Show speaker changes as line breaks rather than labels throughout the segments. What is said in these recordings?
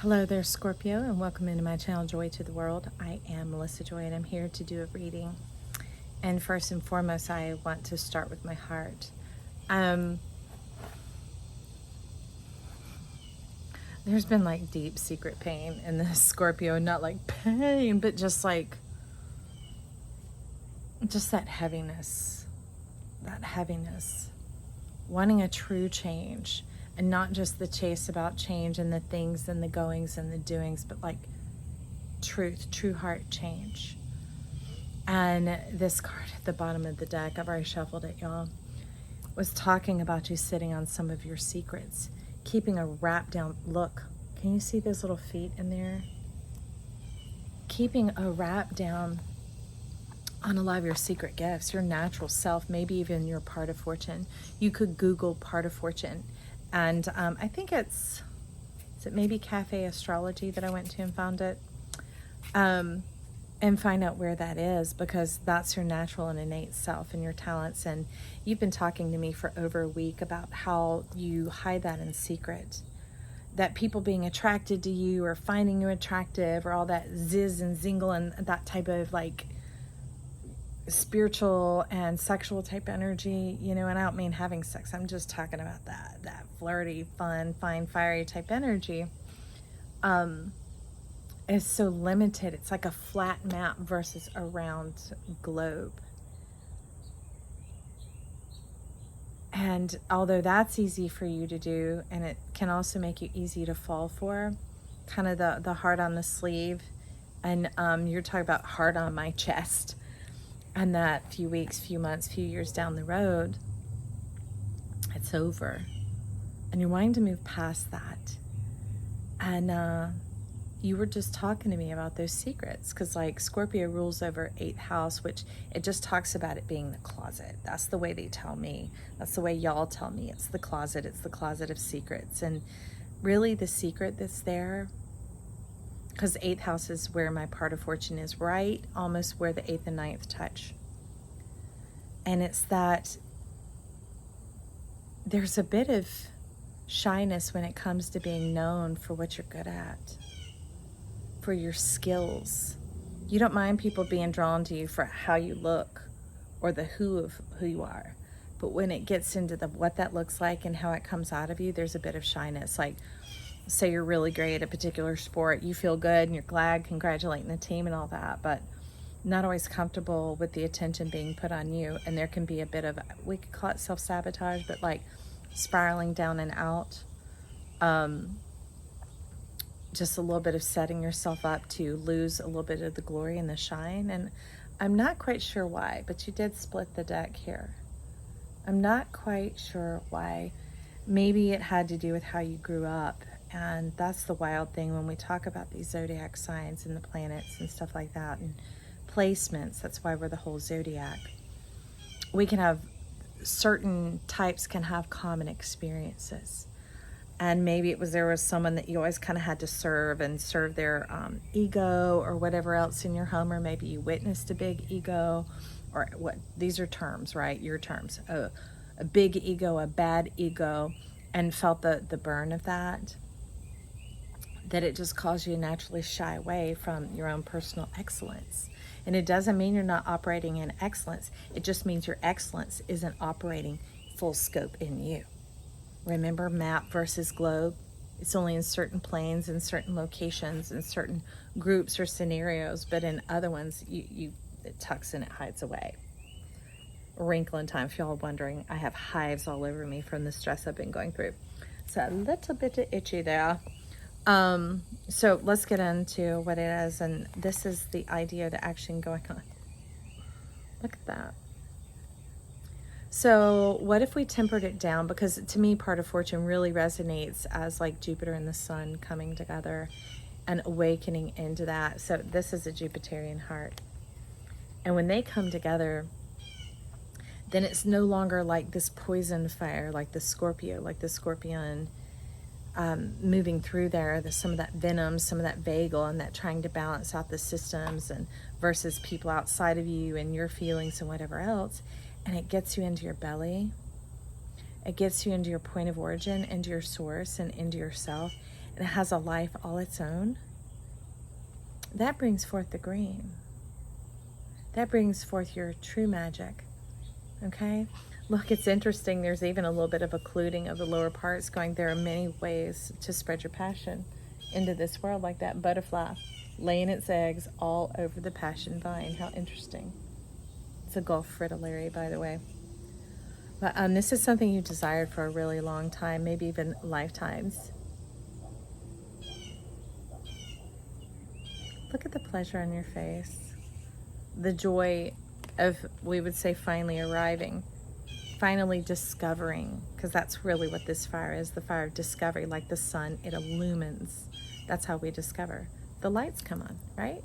Hello there, Scorpio, and welcome into my channel, Joy to the World. I am Melissa Joy, and I'm here to do a reading. And first and foremost, I want to start with my heart. There's been like deep secret pain in this Scorpio, not like pain, but just that heaviness, wanting a true change. And not just the chase about change and the things and the goings and the doings, but like truth, true heart change. And this card at the bottom of the deck, I've already shuffled it, y'all, was talking about you sitting on some of your secrets, keeping a wrap down. Look, can you see those little feet in there? Keeping a wrap down on a lot of your secret gifts, your natural self, maybe even your part of fortune. You could Google part of fortune. And I think is it maybe Cafe Astrology that I went to and found it? And find out where that is, because that's your natural and innate self and your talents. And you've been talking to me for over a week about how you hide that in secret. That people being attracted to you or finding you attractive or all that ziz and zingle and that type of like spiritual and sexual type energy, you know, and I don't mean having sex. I'm just talking about that flirty, fun, fine, fiery type energy is so limited. It's like a flat map versus a round globe. And although that's easy for you to do, and it can also make you easy to fall for, kind of the heart on the sleeve, and you're talking about heart on my chest. And that few weeks, few months, few years down the road, it's over. And you're wanting to move past that. And you were just talking to me about those secrets. Because like Scorpio rules over 8th house, which it just talks about it being the closet. That's the way they tell me. That's the way y'all tell me. It's the closet. It's the closet of secrets. And really the secret that's there, because 8th house is where my part of fortune is, right almost where the 8th and 9th touch. And it's that there's a bit of shyness when it comes to being known for what you're good at, for your skills. You don't mind people being drawn to you for how you look or the who of who you are. But when it gets into the what that looks like and how it comes out of you, there's a bit of shyness. Like, say you're really great at a particular sport, you feel good and you're glad, congratulating the team and all that, but not always comfortable with the attention being put on you. And there can be a bit of, we could call it self-sabotage, but like spiraling down and out. Just a little bit of setting yourself up to lose a little bit of the glory and the shine. And I'm not quite sure why, but you did split the deck here. I'm not quite sure why. Maybe it had to do with how you grew up. And that's the wild thing when we talk about these zodiac signs and the planets and stuff like that and placements. That's why we're the whole zodiac. We can have certain types can have common experiences. And maybe there was someone that you always kind of had to serve their ego or whatever else in your home, or maybe you witnessed a big ego, or what, these are terms, right? Your terms. A big ego, a bad ego, and felt the burn of that it just caused you to naturally shy away from your own personal excellence. And it doesn't mean you're not operating in excellence. It just means your excellence isn't operating full scope in you. Remember, map versus globe? It's only in certain planes, in certain locations, in certain groups or scenarios, but in other ones, it tucks and it hides away. A wrinkle in time, if y'all are wondering, I have hives all over me from the stress I've been going through. So a little bit of itchy there. So let's get into what it is. And this is the idea, the action going on. Look at that. So what if we tempered it down? Because to me, part of fortune really resonates as like Jupiter and the sun coming together and awakening into that. So this is a Jupiterian heart. And when they come together, then it's no longer like this poison fire, like the Scorpio, like the scorpion moving through there, some of that venom, some of that vagal, and that trying to balance out the systems, and versus people outside of you and your feelings and whatever else. And it gets you into your belly. It gets you into your point of origin, into your source, and into yourself. and it has a life all its own, that brings forth the green. That brings forth your true magic. Okay? Look, it's interesting. There's even a little bit of occluding of the lower parts going, there are many ways to spread your passion into this world, like that butterfly laying its eggs all over the passion vine. How interesting. It's a Gulf fritillary, by the way. But this is something you desired for a really long time, maybe even lifetimes. Look at the pleasure on your face. The joy of, we would say, finally arriving. Finally discovering, because that's really what this fire is, the fire of discovery. Like the sun, it illumines. That's how we discover. The lights come on, right?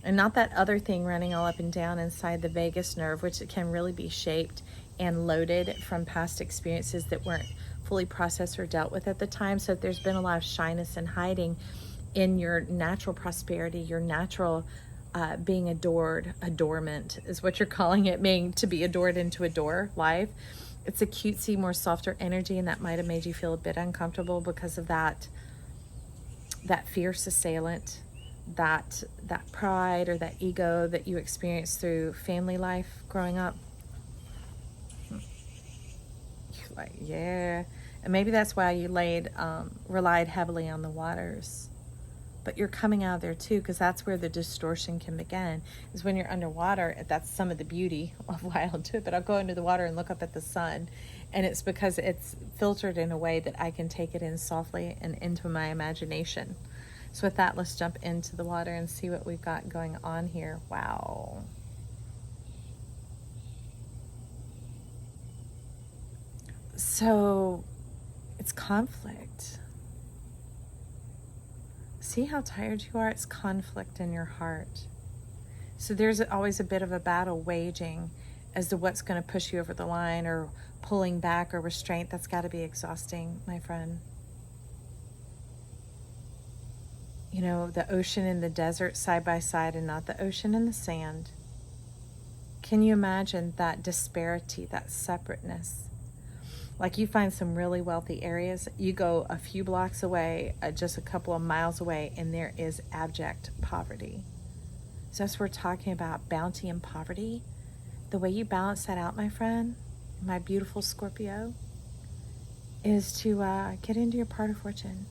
And not that other thing running all up and down inside the vagus nerve, which can really be shaped and loaded from past experiences that weren't fully processed or dealt with at the time. So if there's been a lot of shyness and hiding in your natural prosperity, your natural being adored, adornment is what you're calling it, being to be adored and to adore life. It's a cutesy, more softer energy, and that might have made you feel a bit uncomfortable because of that fierce assailant, that pride or that ego that you experienced through family life growing up. You're like, yeah. And maybe that's why you relied heavily on the waters. But you're coming out of there too, because that's where the distortion can begin, is when you're underwater. That's some of the beauty of why I'll do it. But I'll go into the water and look up at the sun, and it's because it's filtered in a way that I can take it in softly and into my imagination. So with that, let's jump into the water and see what we've got going on here. Wow. So it's conflict. See how tired you are? It's conflict in your heart. So there's always a bit of a battle waging as to what's going to push you over the line, or pulling back, or restraint. That's got to be exhausting, my friend. You know, the ocean and the desert side by side, and not the ocean and the sand. Can you imagine that disparity, that separateness? Like, you find some really wealthy areas, you go a few blocks away, just a couple of miles away, and there is abject poverty. So as we're talking about bounty and poverty, the way you balance that out, my friend, my beautiful Scorpio, is to get into your part of fortune.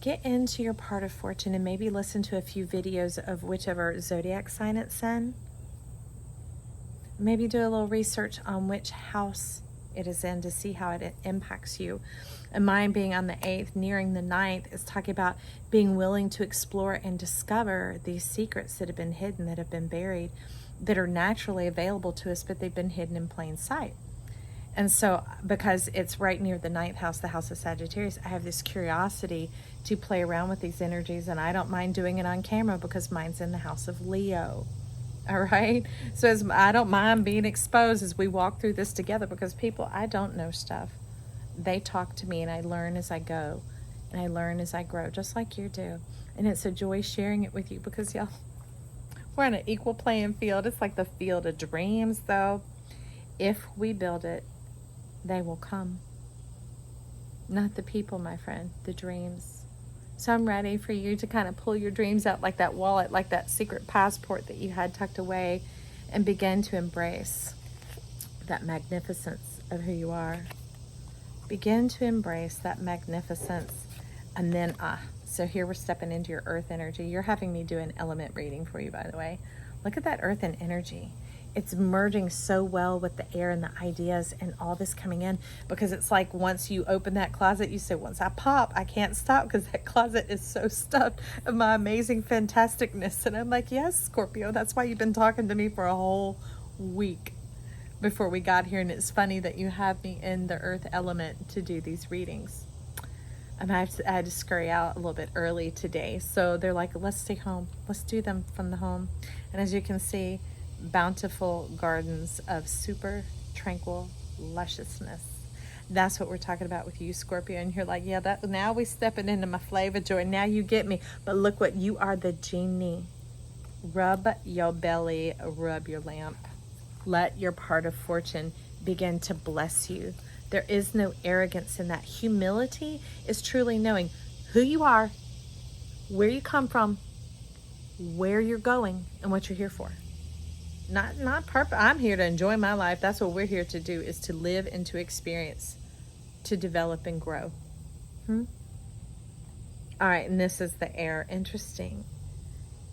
Get into your part of fortune, and maybe listen to a few videos of whichever zodiac sign it's in. Maybe do a little research on which house it is in to see how it impacts you. And mine being on the 8th, nearing the 9th, is talking about being willing to explore and discover these secrets that have been hidden, that have been buried, that are naturally available to us, but they've been hidden in plain sight. And so, because it's right near the 9th house, the house of Sagittarius, I have this curiosity to play around with these energies, and I don't mind doing it on camera because mine's in the house of Leo. All right. So I don't mind being exposed as we walk through this together, because people, I don't know stuff. They talk to me, and I learn as I go, and I learn as I grow, just like you do. And it's a joy sharing it with you, because y'all, we're on an equal playing field. It's like the field of dreams, though. If we build it, they will come. Not the people, my friend, the dreams. So I'm ready for you to kind of pull your dreams out like that wallet, like that secret passport that you had tucked away, and begin to embrace that magnificence of who you are. Begin to embrace that magnificence. And then, so here we're stepping into your earth energy. You're having me do an element reading for you, by the way. Look at that earth and energy. It's merging so well with the air and the ideas and all this coming in, because it's like once you open that closet, you say, once I pop, I can't stop, because that closet is so stuffed of my amazing fantasticness. And I'm like, yes, Scorpio, that's why you've been talking to me for a whole week before we got here. And it's funny that you have me in the earth element to do these readings. And I had to scurry out a little bit early today. So they're like, let's stay home. Let's do them from the home. And as you can see, bountiful gardens of super tranquil lusciousness. That's what we're talking about with you, Scorpio. And you're like, yeah, that now we stepping into my flavor joy. Now you get me. But look what you are, the genie. Rub your belly, rub your lamp. Let your part of fortune begin to bless you. There is no arrogance in that. Humility is truly knowing who you are, where you come from, where you're going, and what you're here for. Not purpose. I'm here to enjoy my life. That's what we're here to do, is to live and to experience, to develop and grow. All right, and this is the air. Interesting.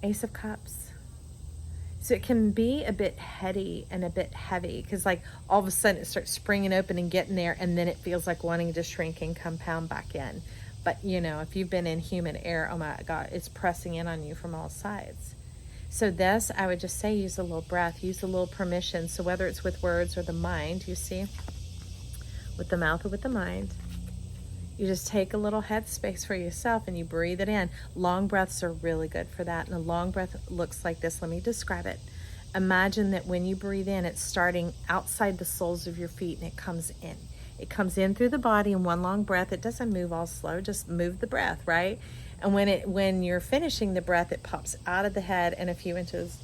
Ace of Cups. So it can be a bit heady and a bit heavy, because like all of a sudden it starts springing open and getting there, and then it feels like wanting to shrink and compound back in. But you know, if you've been in humid air, oh my God, it's pressing in on you from all sides. So this, I would just say, use a little breath, use a little permission. So whether it's with words or the mind, you see, with the mouth or with the mind, you just take a little headspace for yourself and you breathe it in. Long breaths are really good for that. And a long breath looks like this. Let me describe it. Imagine that when you breathe in, it's starting outside the soles of your feet and it comes in. It comes in through the body in one long breath. It doesn't move all slow, just move the breath, right? And when you're finishing the breath, it pops out of the head and a few inches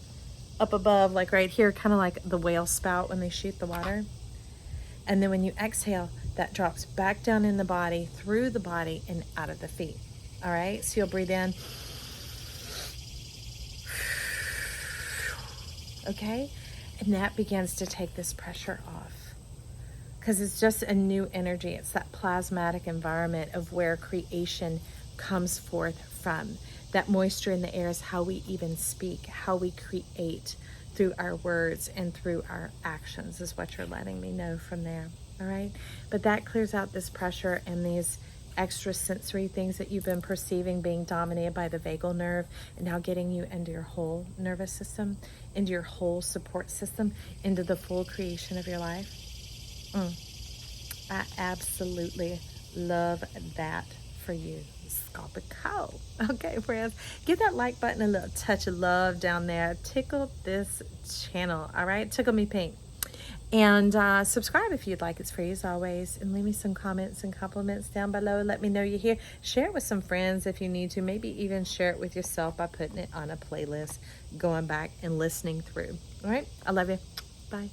up above, like right here, kind of like the whale spout when they shoot the water. And then when you exhale, that drops back down in the body, through the body, and out of the feet. All right, so you'll breathe in. Okay, and that begins to take this pressure off, because it's just a new energy. It's that plasmatic environment of where creation comes forth from. That moisture in the air is how we even speak, how we create through our words and through our actions, is what you're letting me know from there. All right, but that clears out this pressure and these extra sensory things that you've been perceiving being dominated by the vagal nerve, and now getting you into your whole nervous system, into your whole support system, into the full creation of your life. I absolutely love that for you, Scorpio. Okay, friends, give that like button a little touch of love down there. Tickle this channel, all right? Tickle me pink. And subscribe if you'd like. It's free as always. And leave me some comments and compliments down below. Let me know you're here. Share it with some friends if you need to. Maybe even share it with yourself by putting it on a playlist, going back and listening through. All right? I love you. Bye.